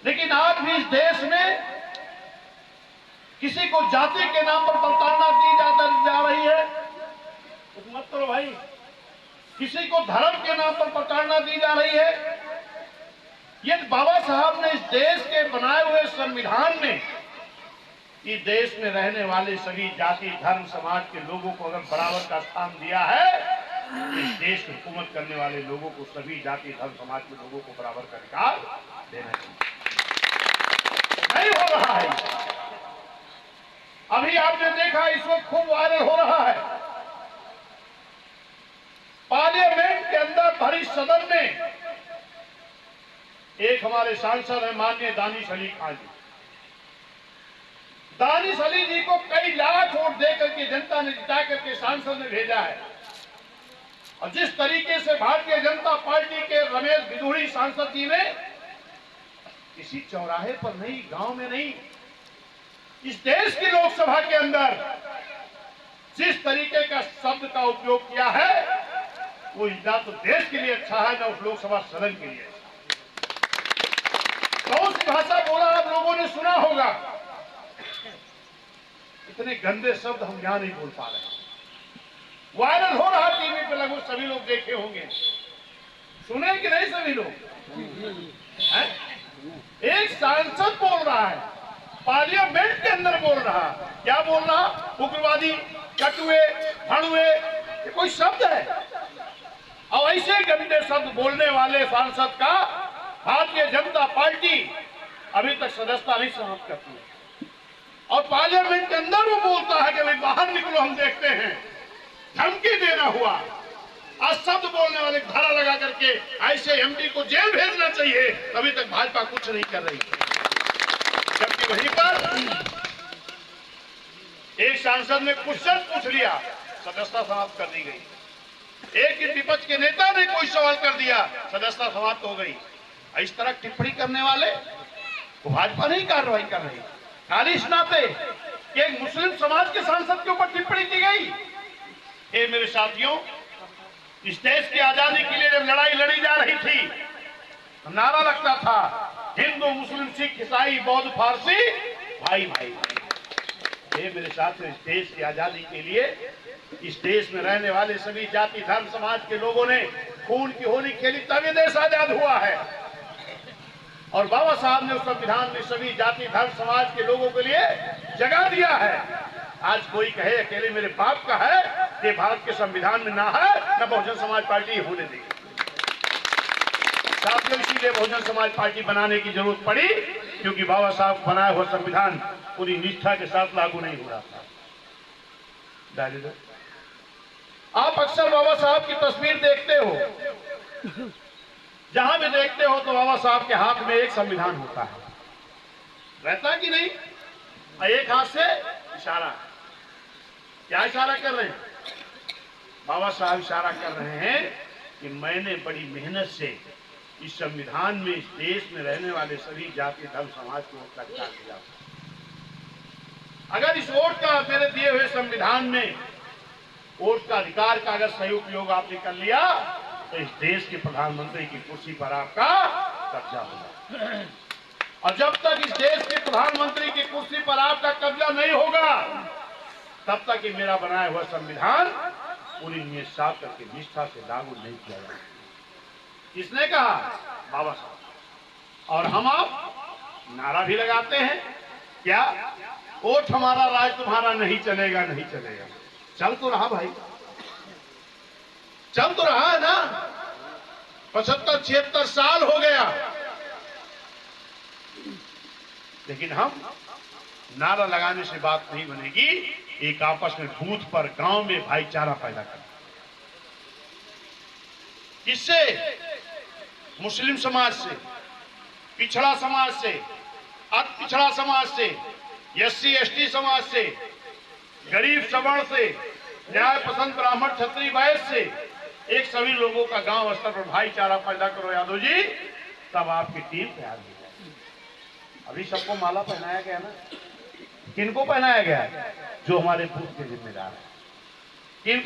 लेकिन आज भी इस देश में किसी को जाति के नाम पर प्रताड़ना दी जा रही है। मत करो भाई। किसी को धर्म के नाम पर प्रताड़ना दी जा रही है। ये बाबा साहब ने इस देश के बनाए हुए संविधान में इस देश में रहने वाले सभी जाति धर्म समाज के लोगों को अगर बराबर का स्थान दिया है, तो इस देश की हुकूमत करने वाले लोगों को सभी जाति धर्म समाज के लोगों को बराबर का अधिकार देना चाहिए। नहीं हो रहा है। अभी आपने देखा इस वक्त खूब वायरल हो रहा है। पार्लियामेंट के अंदर भरी सदन में एक हमारे सांसद हैं माननीय दानिश अली खान जी। दानिश अली जी को कई लाख वोट देकर के जनता ने जिता करके सांसद ने भेजा है। और जिस तरीके से भारतीय जनता पार्टी के रमेश बिधूड़ी सांसद जी ने किसी चौराहे पर नहीं, गांव में नहीं, इस देश की लोकसभा के अंदर जिस तरीके का शब्द का उपयोग किया है, वो ना तो देश के लिए अच्छा है, ना उस लोकसभा सदन के लिए। कौन सी भाषा बोला आप लोगों ने सुना होगा। इतने गंदे शब्द हम यहां नहीं बोल पा रहे। वायरल हो रहा टीवी पे, लगभग सभी लोग देखे होंगे। सुने कि नहीं सभी लोग? एक सांसद बोल रहा है, पार्लियामेंट के अंदर बोल रहा। क्या बोल रहा? उग्रवादी, कटुए, भड़ुए, ये कोई शब्द है? और ऐसे गंदे शब्द बोलने वाले सांसद का भारतीय जनता पार्टी अभी तक सदस्यता नहीं समाप्त करती है। और पार्लियामेंट के अंदर वो बोलता है कि भाई बाहर निकलो, हम देखते हैं। धमकी देना हुआ। आज शब्द बोलने वाले धारा लगा करके ऐसे एमपी को जेल भेजना चाहिए। अभी तक भाजपा कुछ नहीं कर रही। जबकि वहीं पर एक सांसद ने क्वेश्चन पूछ लिया, सदस्यता समाप्त कर दी गई। एक विपक्ष के नेता ने कोई सवाल कर दिया, सदस्यता समाप्त हो गई। इस तरह टिप्पणी करने वाले वो भाजपा नहीं कार्रवाई कर रही। खाली इस नाते कि एक मुस्लिम समाज के सांसद के ऊपर टिप्पणी की गई। ये मेरे साथियों, इस देश की आजादी के लिए जब लड़ाई लड़ी जा रही थी, तो नारा लगता था हिंदू मुस्लिम सिख ईसाई बौद्ध फारसी भाई भाई भाई। ये मेरे साथियों, इस देश की आजादी के लिए इस देश में रहने वाले सभी जाति धर्म समाज के लोगों ने खून की होली खेली, तभी देश आजाद हुआ है। और बाबा साहब ने उस संविधान में सभी जाति धर्म समाज के लोगों के लिए जगह दिया है। आज कोई कहे अकेले मेरे बाप का है कि भारत के संविधान में ना है, न बहुजन समाज पार्टी होने देगी। साथियों, इसीलिए बहुजन समाज पार्टी बनाने की जरूरत पड़ी, क्योंकि बाबा साहब बनाया हुआ संविधान पूरी निष्ठा के साथ लागू नहीं हो रहा था। आप अक्सर बाबा साहब की तस्वीर देखते हो, जहां भी देखते हो तो बाबा साहब के हाथ में एक संविधान होता है, रहता कि नहीं? एक हाथ से इशारा। क्या इशारा कर रहे हैं? बाबा साहब इशारा कर रहे हैं कि मैंने बड़ी मेहनत से इस संविधान में इस देश में रहने वाले सभी जाति धर्म समाज को वोट का अधिकार दिया। अगर इस वोट का, मेरे दिए हुए संविधान में वोट का अधिकार का अगर सही उपयोग आपने कर लिया, तो इस देश के प्रधानमंत्री की कुर्सी पर आपका कब्जा होगा। और जब तक इस देश के प्रधानमंत्री की कुर्सी पर आपका कब्जा नहीं होगा, तब तक ये मेरा बनाया हुआ संविधान पूरी निष्ठा करके निष्ठा से लागू नहीं किया जाएगा। किसने कहा? बाबा साहब। और हम आप नारा भी लगाते हैं, क्या? वोट हमारा, राज तुम्हारा, नहीं चलेगा नहीं चलेगा। चल तो रहा भाई, चल तो रहा है ना। 75-76 साल हो गया, लेकिन हम नारा लगाने से बात नहीं बनेगी। एक आपस में बूथ पर गांव में भाईचारा पैदा करना। किससे? मुस्लिम समाज से, पिछड़ा समाज से, अति पिछड़ा समाज से, SC ST समाज से, गरीब सवर्ण से, न्याय पसंद ब्राह्मण क्षत्रिय वैश्य से, एक सभी लोगों का गांव स्तर पर भाईचारा पैदा करो यादव जी, तब आपकी टीम तैयार हो जाएगी। अभी सबको माला पहनाया गया ना। किनको पहनाया गया? जो हमारे बूथ के जिम्मेदार हैं। किनको?